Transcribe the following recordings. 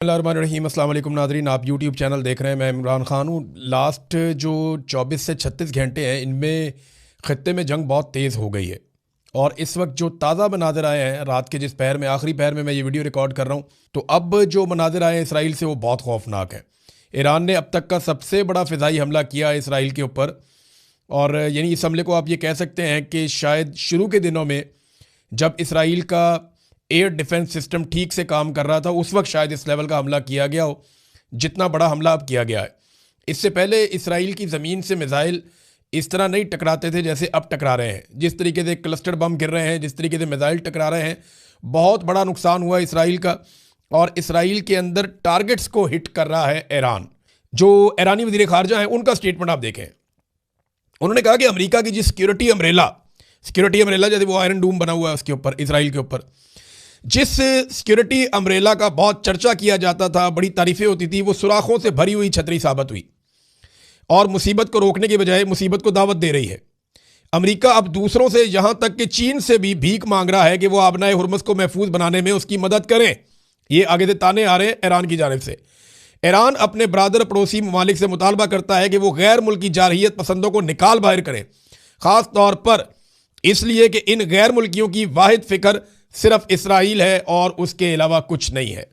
बिस्मिल्लाहिर्रहमानिर्रहीम। अस्सलाम वालेकुम नाज़रीन, आप यूट्यूब चैनल देख रहे हैं। मैं इमरान ख़ान हूँ। लास्ट जो 24 से 36 घंटे हैं, इनमें ख़त्ते में जंग बहुत तेज़ हो गई है और इस वक्त जो ताज़ा मनाज़र आए हैं, रात के जिस पहर में, आखिरी पहर में मैं ये वीडियो रिकॉर्ड कर रहा हूँ, तो अब जो मनाज़र आए हैं इसराइल से, वो बहुत खौफनाक है। ईरान ने अब तक का सबसे बड़ा फ़िज़ाई हमला किया है इसराइल के ऊपर, और यानी इस हमले को आप ये कह सकते हैं कि शायद शुरू के दिनों में जब इसराइल का एयर डिफेंस सिस्टम ठीक से काम कर रहा था, उस वक्त शायद इस लेवल का हमला किया गया हो जितना बड़ा हमला अब किया गया है। इससे पहले इसराइल की ज़मीन से मिसाइल इस तरह नहीं टकराते थे जैसे अब टकरा रहे हैं। जिस तरीके से क्लस्टर बम गिर रहे हैं, जिस तरीके से मिसाइल टकरा रहे हैं, बहुत बड़ा नुकसान हुआ इसराइल का। और इसराइल के अंदर टारगेट्स को हिट कर रहा है ईरान। जो ईरानी वज़ीर ख़ारजा हैं, उनका स्टेटमेंट आप देखें। उन्होंने कहा कि अमेरिका की जी सिक्योरिटी अम्ब्रेला जैसे वो आयरन डूम बना हुआ है उसके ऊपर, इसराइल के ऊपर, जिस सिक्योरिटी अम्ब्रेला का बहुत चर्चा किया जाता था, बड़ी तारीफें होती थी, वो सुराखों से भरी हुई छतरी साबित हुई और मुसीबत को रोकने के बजाय मुसीबत को दावत दे रही है। अमेरिका अब दूसरों से, यहां तक कि चीन से भी भीख मांग रहा है कि वो आबनाए हुर्मुज़ को महफूज बनाने में उसकी मदद करें। ये आगे से ताने आ रहे हैं ईरान की जानिब से। ईरान अपने बरादर पड़ोसी ममालिक से मुतालबा करता है कि वो गैर मुल्की जारहियत पसंदों को निकाल बाहर करें, ख़ास तौर पर इसलिए कि इन गैर मुल्कियों की वाहिद फ़िक्र सिर्फ इसराइल है और उसके अलावा कुछ नहीं है।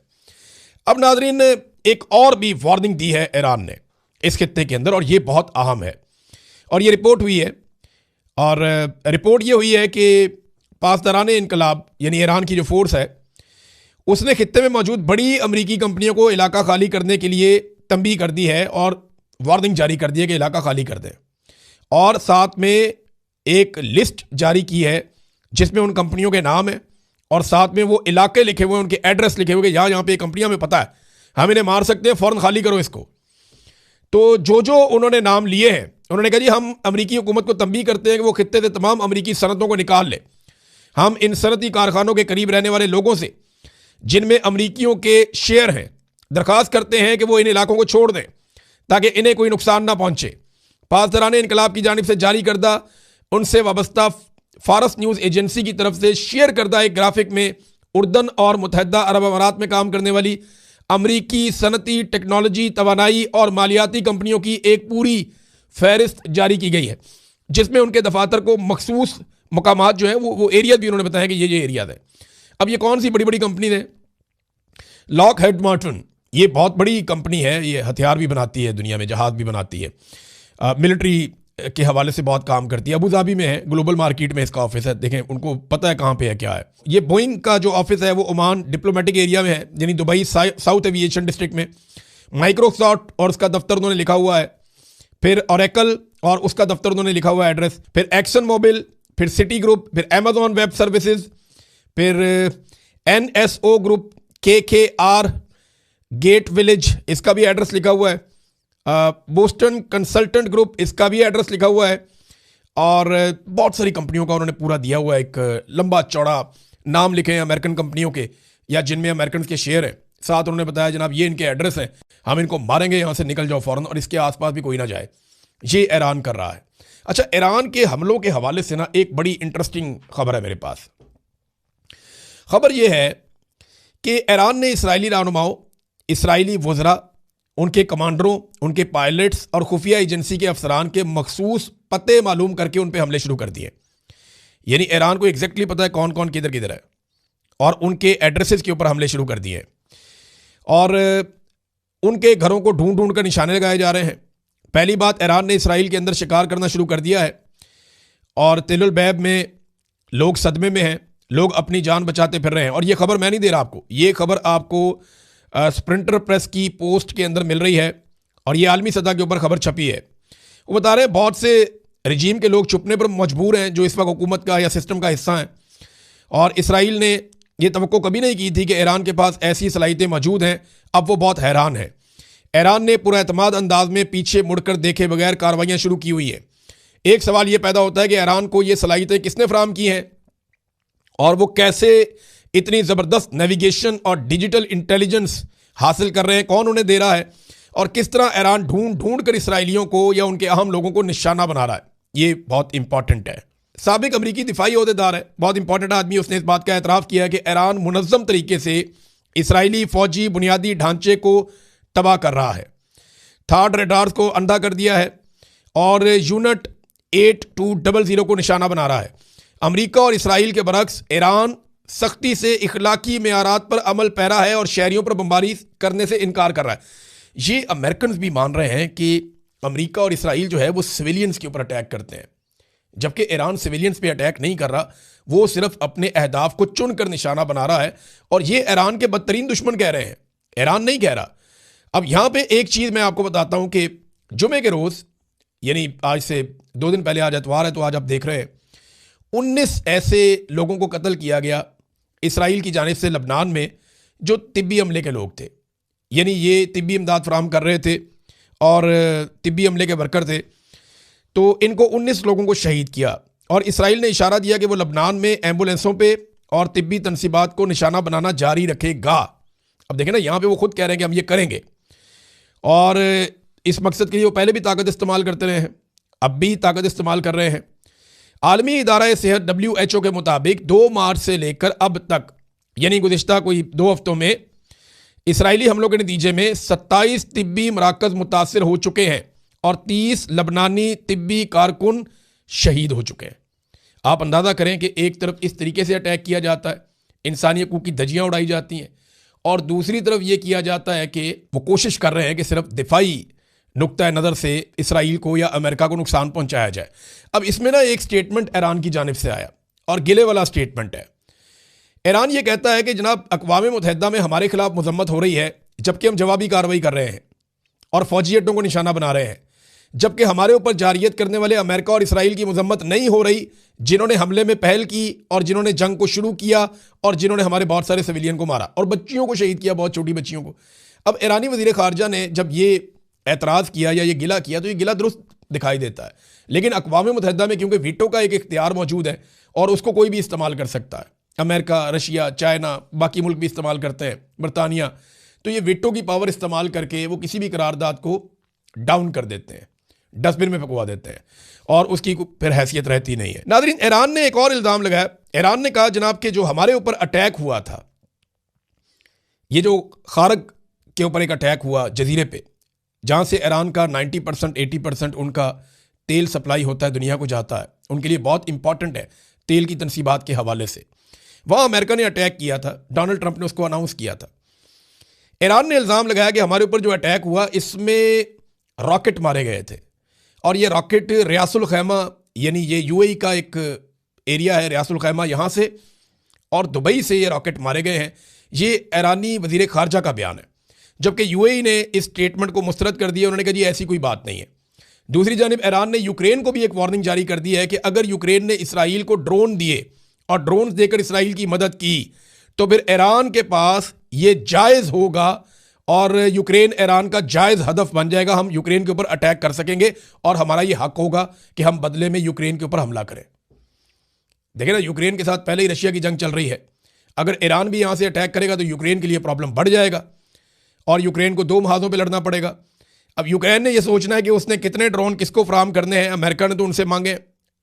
अब नाजरीन ने एक और भी वार्निंग दी है ईरान ने इस खित्ते के अंदर, और ये बहुत अहम है। और ये रिपोर्ट हुई है, और रिपोर्ट ये हुई है कि पासदारान इनकलाब यानी ईरान की जो फोर्स है, उसने खित्ते में मौजूद बड़ी अमरीकी कंपनियों को इलाका खाली करने के लिए तंबीह कर दी है और वार्निंग जारी कर दी है कि इलाका खाली कर दें। और साथ में एक लिस्ट जारी की है जिसमें उन कंपनियों के नाम है और साथ में वो इलाके लिखे हुए हैं, उनके एड्रेस लिखे हुए, यहाँ पे कंपनियां में पता है हम इन्हें मार सकते हैं, फ़ौरन खाली करो इसको। तो जो उन्होंने नाम लिए हैं, उन्होंने कहा जी हम अमरीकी हुकूमत को तंबीह करते हैं कि वो खित्ते से तमाम अमरीकी सनतों को निकाल ले। हम इन सनती कारखानों के करीब रहने वाले लोगों से जिनमें अमरीकियों के शेयर हैं, दरख्वास्त करते हैं कि वो इन इलाकों को छोड़ दें ताकि इन्हें कोई नुकसान ना पहुंचे। पासदारान इनकलाब की जानिब से जारी करदा उनसे वाबस्ता फारस न्यूज़ एजेंसी की तरफ से शेयर करदा एक ग्राफिक में उर्दन और मुत्तहदा अरब अमारात में काम करने वाली अमरीकी सनती, टेक्नोलॉजी, तवानाई और मालियाती कंपनियों की एक पूरी फहरिस्त जारी की गई है, जिसमें उनके दफातर को मखसूस मकामात जो है वो एरिया भी उन्होंने बताया कि ये एरियाज है। अब ये कौन सी बड़ी बड़ी कंपनी है? लॉकहीड मार्टिन, ये बहुत बड़ी कंपनी है, ये हथियार भी बनाती है, दुनिया में जहाज भी बनाती है, मिलिट्री के हवाले से बहुत काम करती है। अबू धाबी में है, ग्लोबल मार्केट में इसका ऑफिस है। देखें, उनको पता है कहाँ पे है, क्या है। ये बोइंग का जो ऑफिस है वो ओमान डिप्लोमेटिक एरिया में है, यानी दुबई साउथ एविएशन डिस्ट्रिक्ट में। माइक्रोसॉफ्ट और उसका दफ्तर उन्होंने लिखा हुआ है, फिर ओरेकल और उसका दफ्तर उन्होंने लिखा हुआ है एड्रेस, फिर एक्सन मोबिल, फिर सिटी ग्रुप, फिर अमेजॉन वेब सर्विसेज, फिर NSO group, KKR, gate village, इसका भी एड्रेस लिखा हुआ है, बोस्टन कंसल्टेंट ग्रुप, इसका भी एड्रेस लिखा हुआ है, और बहुत सारी कंपनियों का उन्होंने पूरा दिया हुआ है, एक लंबा चौड़ा नाम लिखे हैं अमेरिकन कंपनियों के या जिनमें अमेरिकन के शेयर हैं। साथ उन्होंने बताया जनाब ये इनके एड्रेस हैं, हम इनको मारेंगे, यहाँ से निकल जाओ फ़ौरन और इसके आसपास भी कोई ना जाए। ये ईरान कर रहा है। अच्छा, ईरान के हमलों के हवाले से ना एक बड़ी इंटरेस्टिंग खबर है मेरे पास। खबर यह है कि ईरान ने इसराइली रहनुमाओं, इसराइली वज़रा, उनके कमांडरों, उनके पायलट्स और खुफिया एजेंसी के अफसरान के मखसूस पते मालूम करके उन पर हमले शुरू कर दिए। यानी ईरान को एग्जैक्टली पता है कौन कौन किधर किधर है, और उनके एड्रेसेस के ऊपर हमले शुरू कर दिए और उनके घरों को ढूंढ ढूंढ कर निशाने लगाए जा रहे हैं। पहली बात, ईरान ने इसराइल के अंदर शिकार करना शुरू कर दिया है और तेल अवीव में लोग सदमे में हैं, लोग अपनी जान बचाते फिर रहे हैं। और ये खबर मैं नहीं दे रहा आपको, ये खबर आपको स्प्रिंटर प्रेस की पोस्ट के अंदर मिल रही है और ये आलमी सतह के ऊपर खबर छपी है। वो बता रहे हैं बहुत से रजीम के लोग छुपने पर मजबूर हैं जो इस वक्त हुकूमत का या सिस्टम का हिस्सा हैं, और इसराइल ने यह तवक्को कभी नहीं की थी कि ईरान के पास ऐसी सलाहियतें मौजूद हैं। अब वो बहुत हैरान है। ईरान ने पूरा एतमाद अंदाज में पीछे मुड़कर देखे बगैर कार्रवाइयाँ शुरू की हुई है। एक सवाल ये पैदा होता है कि ईरान को ये सलाहियतें किसने फराहम की हैं और वो कैसे इतनी ज़बरदस्त नेविगेशन और डिजिटल इंटेलिजेंस हासिल कर रहे हैं, कौन उन्हें दे रहा है, और किस तरह ईरान ढूंढ ढूंढ कर इसराइलियों को या उनके अहम लोगों को निशाना बना रहा है। ये बहुत इंपॉर्टेंट है। साबिक अमरीकी दिफाई ओहदेदार है, बहुत इंपॉर्टेंट आदमी, उसने इस बात का एतराफ़ किया है कि ईरान मुनज़्ज़म तरीके से इसराइली फौजी बुनियादी ढांचे को तबाह कर रहा है, थार्ड रडार्स को अंधा कर दिया है और यूनिट 8200 को निशाना बना रहा है। अमेरिका और इसराइल के बरक्स ईरान सख्ती से इखलाकी मेयारात पर अमल पैरा है और शहरियों पर बमबारी करने से इनकार कर रहा है। ये अमेरिकन भी मान रहे हैं कि अमेरिका और इसराइल जो है वो सिविलियंस के ऊपर अटैक करते हैं, जबकि ईरान सिविलियंस पे अटैक नहीं कर रहा, वो सिर्फ अपने अहदाफ को चुनकर निशाना बना रहा है और ये ईरान के बदतरीन दुश्मन कह रहे हैं, ईरान नहीं कह रहा। अब यहां पे एक चीज मैं आपको बताता हूं कि जुमे के रोज, यानी आज से 2 दिन पहले, आज एतवार है तो आज आप देख रहे हैं, 19 ऐसे लोगों को कत्ल किया गया इसराइल की जानिब से लबनान में जो तिब्बी अमले के लोग थे, यानी ये तिब्बी इमदाद फराहम कर रहे थे और तिब्बी अमले के वर्कर थे। तो इनको 19 लोगों को शहीद किया और इसराइल ने इशारा दिया कि वो लबनान में एम्बुलेंसों पे और तिब्बी तनसीबात को निशाना बनाना जारी रखेगा। अब देखें ना, यहाँ पे वो खुद कह रहे हैं कि हम ये करेंगे और इस मकसद के लिए वो पहले भी ताकत इस्तेमाल करते रहे हैं, अब भी ताकत इस्तेमाल कर रहे हैं। आलमी इदारा सेहत WHO के मुताबिक 2 मार्च से लेकर अब तक, यानी गुज़िश्ता कोई 2 हफ्तों में, इसराइली हमलों के नतीजे में 27 तिब्बी मराकज़ मुतासर हो चुके हैं और 30 लबनानी तिब्बी कारकुन शहीद हो चुके हैं। आप अंदाज़ा करें कि एक तरफ इस तरीके से अटैक किया जाता है, इंसानी हकूक़ की धज्जियाँ उड़ाई जाती हैं, और दूसरी तरफ ये किया जाता है कि वो कोशिश कर रहे हैं कि सिर्फ दिफाई नुक्ता नज़र से इसराइल को या अमेरिका को नुकसान पहुंचाया जाए। अब इसमें ना एक स्टेटमेंट ईरान की जानिब से आया और गिले वाला स्टेटमेंट है। ईरान ये कहता है कि जनाब अक़वाम मुत्तहिदा में हमारे खिलाफ मजम्मत हो रही है, जबकि हम जवाबी कार्रवाई कर रहे हैं और फौजी अड्डों को निशाना बना रहे हैं, जबकि हमारे ऊपर जारियत करने वाले अमेरिका और इसराइल की मजम्मत नहीं हो रही, जिन्होंने हमले में पहल की और जिन्होंने जंग को शुरू किया और जिन्होंने हमारे बहुत सारे सिविलियन को मारा और बच्चियों को शहीद किया, बहुत छोटी बच्चियों को। अब ईरानी वज़ीर ख़ारजा ने जब ये एतराज़ किया या ये गिला किया तो ये गिला दुरुस्त दिखाई देता है, लेकिन अक़वाम मुत्तहिदा में क्योंकि वीटो का एक इख्तियार मौजूद है और उसको कोई भी इस्तेमाल कर सकता है, अमेरिका, रशिया, चाइना, बाकी मुल्क भी इस्तेमाल करते हैं, बरतानिया, तो ये वीटो की पावर इस्तेमाल करके वो किसी भी करारदाद को डाउन कर देते हैं, डस्टबिन में पकवा देते हैं और उसकी फिर हैसियत रहती नहीं है। नाज़रीन, ईरान ने एक और इल्ज़ाम लगाया। ईरान ने कहा जनाब कि जो हमारे ऊपर अटैक हुआ था, ये जो खारग के ऊपर एक अटैक हुआ जजीरे पे, जहाँ से ईरान का 90% 80% उनका तेल सप्लाई होता है, दुनिया को जाता है, उनके लिए बहुत इंपॉर्टेंट है तेल की तनसीबात के हवाले से, वहाँ अमेरिका ने अटैक किया था, डोनाल्ड ट्रंप ने उसको अनाउंस किया था। ईरान ने इल्ज़ाम लगाया कि हमारे ऊपर जो अटैक हुआ इसमें रॉकेट मारे गए थे और ये रॉकेट रियासुल खैमा, यानी ये UAE का एक एरिया है रियासुल खैमा, यहाँ से और दुबई से ये रॉकेट मारे गए हैं। ये ईरानी वज़ीर ख़ारजा का बयान है, जबकि UAE ने इस स्टेटमेंट को मुस्तरद कर दिया। उन्होंने कहा जी ऐसी कोई बात नहीं है। दूसरी जानिब ईरान ने यूक्रेन को भी एक वार्निंग जारी कर दी है कि अगर यूक्रेन ने इसराइल को ड्रोन दिए और ड्रोन देकर इसराइल की मदद की तो फिर ईरान के पास ये जायज़ होगा और यूक्रेन ईरान का जायज़ हदफ बन जाएगा। हम यूक्रेन के ऊपर अटैक कर सकेंगे और हमारा ये हक होगा कि हम बदले में यूक्रेन के ऊपर हमला करें। देखिए ना, यूक्रेन के साथ पहले ही रशिया की जंग चल रही है, अगर ईरान भी यहाँ से अटैक करेगा तो यूक्रेन के लिए प्रॉब्लम बढ़ जाएगा और यूक्रेन को 2 महाजों पे लड़ना पड़ेगा। अब यूक्रेन ने यह सोचना है कि उसने कितने ड्रोन किसको फराहम करने हैं, अमेरिका ने तो उनसे मांगे,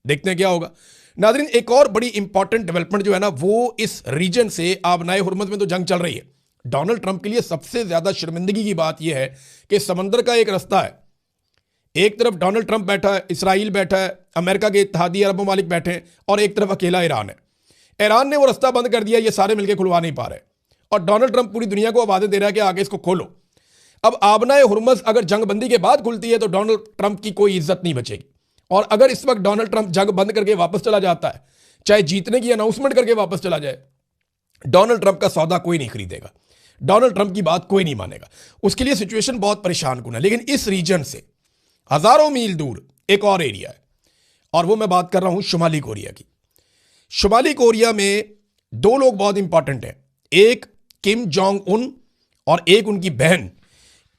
देखते हैं क्या होगा। नाज़रीन, एक और बड़ी इंपॉर्टेंट डेवलपमेंट जो है ना, वो इस रीजन से आबनाए हुर्मत में तो जंग चल रही है। डोनाल्ड ट्रंप के लिए सबसे ज़्यादा शर्मिंदगी की बात यह है कि समंदर का एक रास्ता है, एक तरफ डोनाल्ड ट्रंप बैठा है, इसराइल बैठा है, अमेरिका के इत्तेहादी अरब ममालिक बैठे हैं और एक तरफ अकेला ईरान है। ईरान ने वो रास्ता बंद कर दिया, ये सारे मिलकर खुलवा नहीं पा रहे और डोनाल्ड ट्रंप पूरी दुनिया को आवाज़ें दे रहा है कि आगे इसको खोलो। अब आबनाए हुर्मज़ अगर जंगबंदी के बाद खुलती है तो डोनाल्ड ट्रंप की कोई इज्जत नहीं बचेगी, और अगर इस वक्त डोनाल्ड ट्रंप जंग बंद करके वापस चला जाता है, चाहे जीतने की अनाउंसमेंट करके वापस चला जाए, डोनाल्ड ट्रंप का सौदा कोई नहीं खरीदेगा, डोनाल्ड ट्रंप की बात कोई नहीं मानेगा। उसके लिए सिचुएशन बहुत परेशान कुन है। लेकिन इस रीजन से हजारों मील दूर एक और एरिया है और वो मैं बात कर रहा हूं शुमाली कोरिया की। शुमाली कोरिया में 2 लोग बहुत इंपॉर्टेंट हैं, एक किम जोंग उन और एक उनकी बहन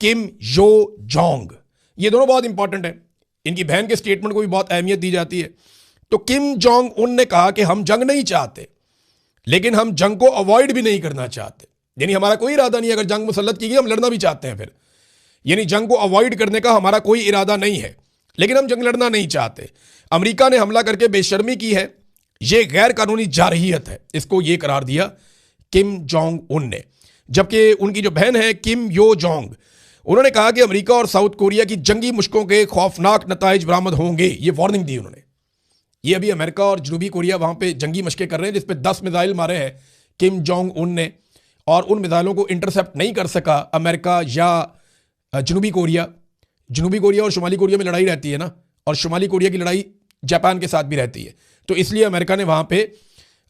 किम यो जोंग। ये दोनों बहुत इंपॉर्टेंट हैं, इनकी बहन के स्टेटमेंट को भी बहुत अहमियत दी जाती है। तो किम जोंग उन ने कहा कि हम जंग नहीं चाहते, लेकिन हम जंग को अवॉइड भी नहीं करना चाहते, यानी हमारा कोई इरादा नहीं है, अगर जंग मुसल्लत की गई हम लड़ना भी चाहते हैं फिर, यानी जंग को अवॉइड करने का हमारा कोई इरादा नहीं है, लेकिन हम जंग लड़ना नहीं चाहते। अमेरिका ने हमला करके बेशर्मी की है, यह गैर कानूनी जारहियत है, इसको यह करार दिया किम जोंग उन ने। जबकि उनकी जो बहन है किम यो जोंग, उन्होंने कहा कि अमेरिका और साउथ कोरिया की जंगी मुश्कों के खौफनाक नताइज बरामद होंगे। ये वार्निंग दी उन्होंने। ये अभी अमेरिका और जनूबी कोरिया वहां पे जंगी मशकें कर रहे हैं, जिसपे 10 मिसाइल मारे हैं किम जोंग उन ने, और उन मिसाइलों को इंटरसेप्ट नहीं कर सका अमेरिका या जनूबी कोरिया। जनूबी कोरिया और शुमाली कोरिया में लड़ाई रहती है ना, और शुमाली कोरिया की लड़ाई जापान के साथ भी रहती है। तो इसलिए अमेरिका ने वहां पे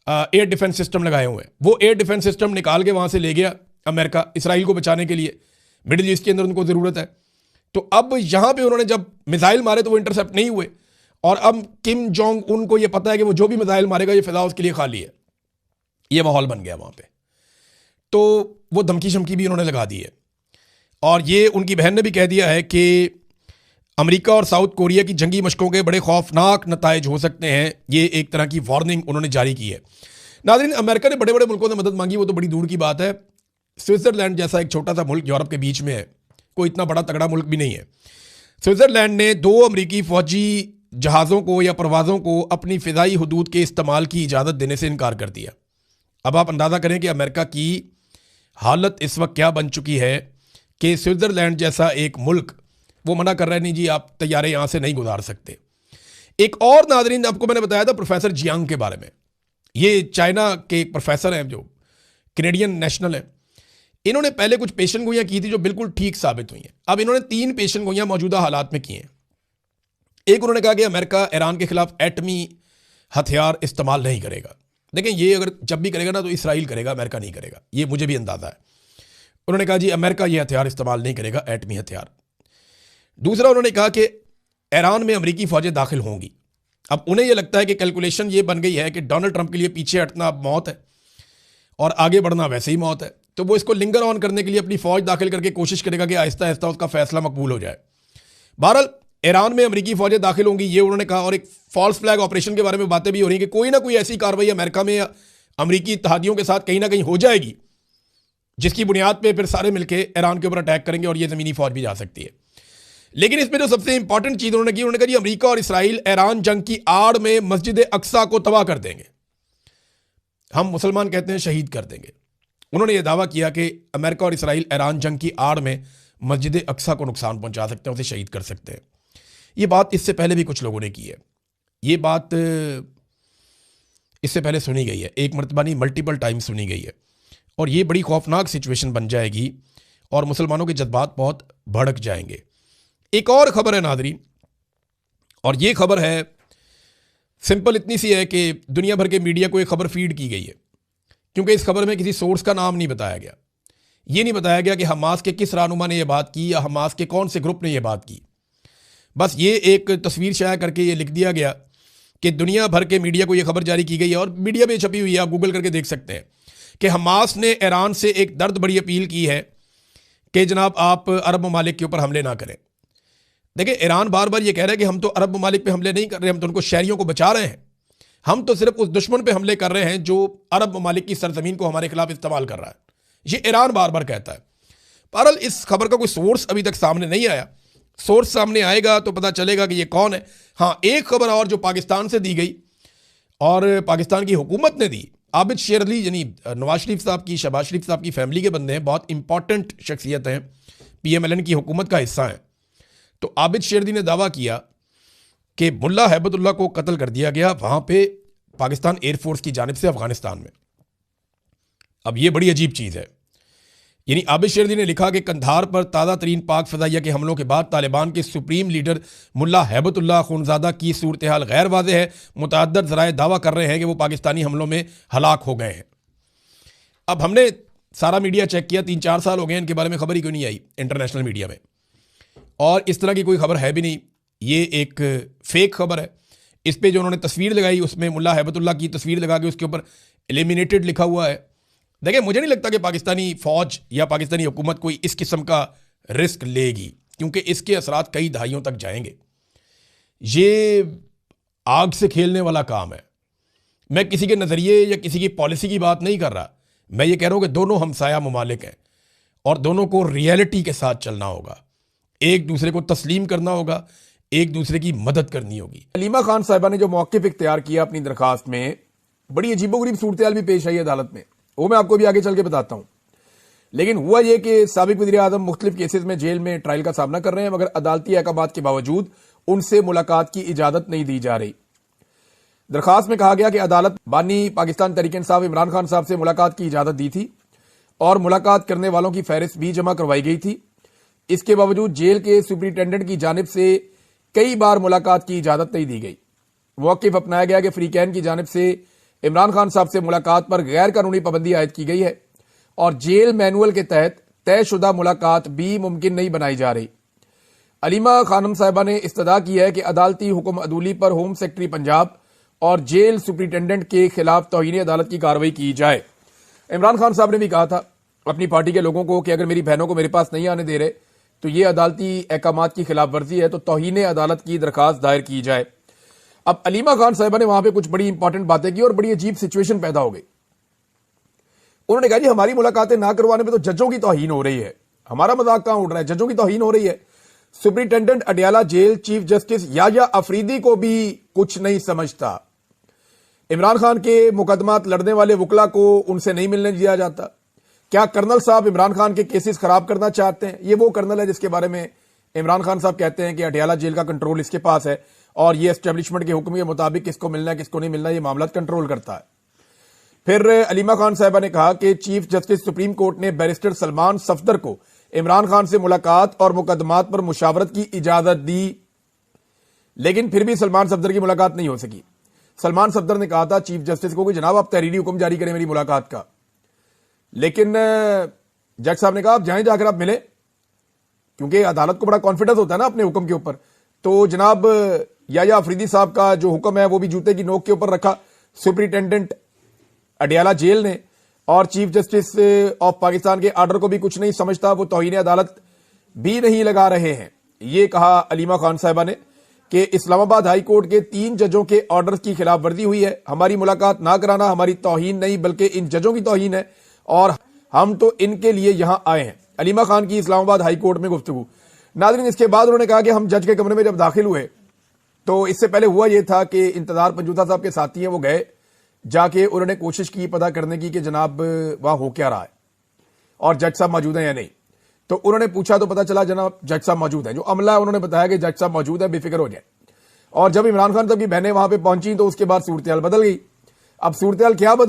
एयर डिफेंस सिस्टम लगाए हुए हैं। वो एयर डिफेंस सिस्टम निकाल के वहां से ले गया अमेरिका, इसराइल को बचाने के लिए। मिडिल ईस्ट के अंदर उनको जरूरत है। तो अब यहां पे उन्होंने जब मिसाइल मारे तो वो इंटरसेप्ट नहीं हुए, और अब किम जोंग उनको ये पता है कि वो जो भी मिसाइल मारेगा ये फिजा उसके लिए खाली है। ये माहौल बन गया वहां पे। तो वो धमकी शमकी भी उन्होंने लगा दी है, और ये उनकी बहन ने भी कह दिया है कि अमेरिका और साउथ कोरिया की जंगी मशकों के बड़े खौफनाक नताइज हो सकते हैं। ये एक तरह की वार्निंग उन्होंने जारी की है। नाज़रीन, अमेरिका ने बड़े बड़े मुल्कों से मदद मांगी, वो तो बड़ी दूर की बात है। स्विट्जरलैंड जैसा एक छोटा सा मुल्क यूरोप के बीच में है, कोई इतना बड़ा तगड़ा मुल्क भी नहीं है। स्विट्जरलैंड ने 2 अमेरिकी फौजी जहाज़ों को या परवाज़ों को अपनी फ़िज़ाई हदूद के इस्तेमाल की इजाज़त देने से इनकार कर दिया। अब आप अंदाज़ा करें कि अमेरिका की हालत इस वक्त क्या बन चुकी है कि स्विट्ज़रलैंड जैसा एक मुल्क वो मना कर रहा है, नहीं जी आप तैयारे यहाँ से नहीं गुजार सकते। एक और नाज़रीन, आपको मैंने बताया था प्रोफेसर जियांग के बारे में। ये चाइना के एक प्रोफेसर हैं जो कैनेडियन नेशनल है। इन्होंने पहले कुछ पेशन गोइयाँ की थी जो बिल्कुल ठीक साबित हुई हैं। अब इन्होंने 3 पेशन गोइयाँ मौजूदा हालात में की हैं। एक, उन्होंने कहा कि अमेरिका ईरान के खिलाफ एटमी हथियार इस्तेमाल नहीं करेगा। देखें, ये अगर जब भी करेगा ना तो इसराइल करेगा, अमेरिका नहीं करेगा, ये मुझे भी अंदाजा है। उन्होंने कहा जी अमेरिका ये हथियार इस्तेमाल नहीं करेगा, एटमी हथियार। दूसरा, उन्होंने कहा कि ईरान में अमेरिकी फौजें दाखिल होंगी। अब उन्हें यह लगता है कि कैलकुलेशन ये बन गई है कि डोनाल्ड ट्रंप के लिए पीछे हटना मौत है और आगे बढ़ना वैसे ही मौत है, तो वो इसको लिंगर ऑन करने के लिए अपनी फौज दाखिल करके कोशिश करेगा कि आहिस्ता आहिस्ता उसका फैसला मकबूल हो जाए। बहरहाल ईरान में अमेरिकी फौजें दाखिल होंगी, ये उन्होंने कहा। और एक फॉल्स फ्लैग ऑपरेशन के बारे में बातें भी हो रही हैं कि कोई ना कोई ऐसी कार्रवाई अमेरिका में या अमेरिकी इत्तेहादियों के साथ कहीं ना कहीं हो जाएगी, जिसकी बुनियाद पे फिर सारे मिलकर ईरान के ऊपर अटैक करेंगे और ये ज़मीनी फौज भी जा सकती है। लेकिन इसमें जो सबसे इंपॉर्टेंट चीज़ उन्होंने की, उन्होंने कहा जी अमेरिका और इसराइल ईरान जंग की आड़ में मस्जिद अक्सा को तबाह कर देंगे, हम मुसलमान कहते हैं शहीद कर देंगे। उन्होंने यह दावा किया कि अमेरिका और इसराइल ईरान जंग की आड़ में मस्जिद अक्सा को नुकसान पहुंचा सकते हैं, उसे शहीद कर सकते हैं। ये बात इससे पहले भी कुछ लोगों ने की है, ये बात इससे पहले सुनी गई है, एक मरतबा नहीं मल्टीपल टाइम सुनी गई है। और ये बड़ी खौफनाक सिचुएशन बन जाएगी और मुसलमानों के जज्बात बहुत भड़क जाएंगे। एक और खबर है नाज़रीन, और ये खबर है सिंपल इतनी सी है कि दुनिया भर के मीडिया को एक खबर फीड की गई है, क्योंकि इस खबर में किसी सोर्स का नाम नहीं बताया गया। ये नहीं बताया गया कि हमास के किस रहनुमा ने यह बात की या हमास के कौन से ग्रुप ने यह बात की। बस ये एक तस्वीर शाया करके ये लिख दिया गया कि दुनिया भर के मीडिया को यह खबर जारी की गई है, और मीडिया में छपी हुई है, आप गूगल करके देख सकते हैं कि हमास ने ईरान से एक दर्द बड़ी अपील की है कि जनाब आप अरब ममालिक के ऊपर हमले ना करें। देखिए, ईरान बार बार ये कह रहा है कि हम तो अरब ममालिक पे हमले नहीं कर रहे, हम तो उनको शहरियों को बचा रहे हैं, हम तो सिर्फ उस दुश्मन पे हमले कर रहे हैं जो अरब ममालिक की सरजमीन को हमारे खिलाफ इस्तेमाल कर रहा है। ये ईरान बार बार कहता है। बहरहाल इस खबर का कोई सोर्स अभी तक सामने नहीं आया। सोर्स सामने आएगा तो पता चलेगा कि ये कौन है। हाँ, एक खबर और जो पाकिस्तान से दी गई और पाकिस्तान की हुकूमत ने दी, आबिद शेर अली यानी नवाज शरीफ साहब की, शहबाज शरीफ साहब की फैमिली के बंदे हैं, बहुत इंपॉर्टेंट शख्सियत हैं, PMLN की हुकूमत का हिस्सा हैं। तो आबिद शेर अली ने दावा किया कि मुल्ला हैबतुल्लाह को कत्ल कर दिया गया वहाँ पे पाकिस्तान एयरफोर्स की जानिब से अफगानिस्तान में। अब ये बड़ी अजीब चीज़ है। यानी आबिद शेर अली ने लिखा कि कंधार पर ताज़ा तरीन पाक फ़ज़ाइया के हमलों के बाद तालिबान के सुप्रीम लीडर मुल्ला हैबतुल्लाह खूनज़ादा की सूरत हाल गैर वाज़ेह है। मुतअद्दिद ज़राए दावा कर रहे हैं कि वो पाकिस्तानी हमलों में हलाक हो गए हैं। अब हमने सारा मीडिया चेक किया, 3-4 साल हो गए इनके बारे में खबर ही क्यों नहीं आई इंटरनेशनल मीडिया में, और इस तरह की कोई खबर है भी नहीं। ये एक फेक खबर है। इस पर जो उन्होंने तस्वीर लगाई उसमें मुल्ला हैबतुल्लाह की तस्वीर लगा के उसके ऊपर एलिमिनेटेड लिखा हुआ है। देखिए, मुझे नहीं लगता कि पाकिस्तानी फ़ौज या पाकिस्तानी हुकूमत कोई इस किस्म का रिस्क लेगी, क्योंकि इसके असरात कई दहाइयों तक जाएंगे। ये आग से खेलने वाला काम है। मैं किसी के नज़रिए या किसी की पॉलिसी की बात नहीं कर रहा, मैं ये कह रहा हूँ कि दोनों हमसाया ममालिक हैं और दोनों को रियलिटी के साथ चलना होगा, एक दूसरे को तस्लीम करना होगा, एक दूसरे की मदद करनी होगी। हलीमा खान साहिबा ने जो मौक़िफ़ इख्तियार किया अपनी दरखास्त में, बड़ी अजीबोगरीब सूरत हाल भी पेश आई है अदालत में, वो मैं आपको भी आगे चल के बताता हूँ। लेकिन हुआ यह कि साबिक वज़ीर आज़म मुख्तलिफ केसेस में जेल में ट्रायल का सामना कर रहे हैं, मगर अदालती अहकामात के बावजूद उनसे मुलाकात की इजाजत नहीं दी जा रही। दरखास्त में कहा गया कि अदालत बानी पाकिस्तान तहरीक इंसाफ इमरान खान साहब से मुलाकात की इजाजत दी थी और मुलाकात करने वालों की फहरिस्त भी जमा करवाई गई थी। इसके बावजूद जेल के सुपरिटेंडेंट की जानिब से कई बार मुलाकात की इजाजत नहीं दी गई। मौक़िफ़ अपनाया गया कि फ्रीकैन की जानिब से इमरान खान साहब से मुलाकात पर गैर कानूनी पाबंदी आयद की गई है और जेल मैनुअल के तहत तयशुदा मुलाकात भी मुमकिन नहीं बनाई जा रही। अलीमा खानम साहिबा ने इस्तदा की है कि अदालती हुक्म अदूली पर होम सेक्रेटरी पंजाब और जेल सुपरिटेंडेंट के खिलाफ तौहीन अदालत की कार्रवाई की जाए। इमरान खान साहब ने भी कहा था अपनी पार्टी के लोगों को कि अगर मेरी बहनों को मेरे पास नहीं आने दे रहे तो ये अदालती अहकामात की खिलाफ वर्जी है, तो तौहीन अदालत की दरखास्त दायर की जाए। अब अलीमा खान साहिबा ने वहां पे कुछ बड़ी इंपॉर्टेंट बातें की और बड़ी अजीब सिचुएशन पैदा हो गई। उन्होंने कहा जी हमारी मुलाकातें ना करवाने पे तो जजों की तौहीन हो रही है, हमारा मजाक कहां उड़ रहा है, जजों की तौहीन हो रही है। Superintendent Adiala jail chief justice Yahya Afridi को भी कुछ नहीं समझता। इमरान खान के मुकदमात लड़ने वाले वकला को उनसे नहीं मिलने दिया जाता। क्या कर्नल साहब इमरान खान के केसेस खराब करना चाहते हैं? ये वो कर्नल है जिसके बारे में इमरान खान साहब कहते हैं कि अडयाला जेल का कंट्रोल इसके पास है और ये एस्टेब्लिशमेंट के हुक्म के मुताबिक किसको मिलना है किसको नहीं मिलना ये मामला कंट्रोल करता है। फिर अलीमा खान साहिबा ने कहा कि चीफ जस्टिस सुप्रीम कोर्ट ने बैरिस्टर सलमान सफदर को इमरान खान से मुलाकात और मुकदमात पर मुशावरत की इजाजत दी, लेकिन फिर भी सलमान सफदर की मुलाकात नहीं हो सकी। सलमान सफदर ने कहा था चीफ जस्टिस को कि जनाब आप तहरीरी हुक्म जारी करें मेरी मुलाकात का, लेकिन जज साहब ने कहा आप जाएं, जाकर आप मिले, क्योंकि अदालत को बड़ा कॉन्फिडेंस होता है ना अपने हुक्म के ऊपर। तो जनाब याया अफरीदी साहब का जो हुक्म है वो भी जूते की नोक के ऊपर रखा सुपरिटेंडेंट अडयाला जेल ने, और चीफ जस्टिस ऑफ पाकिस्तान के आर्डर को भी कुछ नहीं समझता, वो तौहीन अदालत भी नहीं लगा रहे हैं। ये कहा अलीमा खान साहिबा ने कि इस्लामाबाद हाई कोर्ट के 3 जजों के ऑर्डर की खिलाफ वर्जी हुई है। हमारी मुलाकात ना कराना हमारी तौहीन नहीं बल्कि इन जजों की तौहीन है और हम तो इनके लिए यहां आए हैं। अलीमा खान की इस्लामाबाद हाई कोर्ट में गुफ्तगू। नाज़रीन, इसके बाद उन्होंने कहा कि हम जज के कमरे में जब दाखिल हुए तो इससे पहले हुआ यह था कि इंतजार पंजूता साहब के साथी हैं वो गए, जाके उन्होंने कोशिश की पता करने की कि जनाब वहां हो क्या रहा है और जज साहब मौजूद हैं या नहीं। तो उन्होंने पूछा तो पता चला जनाब जज साहब मौजूद है। जो अमला है उन्होंने बताया कि जज साहब मौजूद है, बेफिक्र हो जाए। और जब इमरान खान साहब की बहनें वहां पे पहुंची तो उसके बाद सूरत हाल बदल गई। अब सूरत हाल क्या बदली?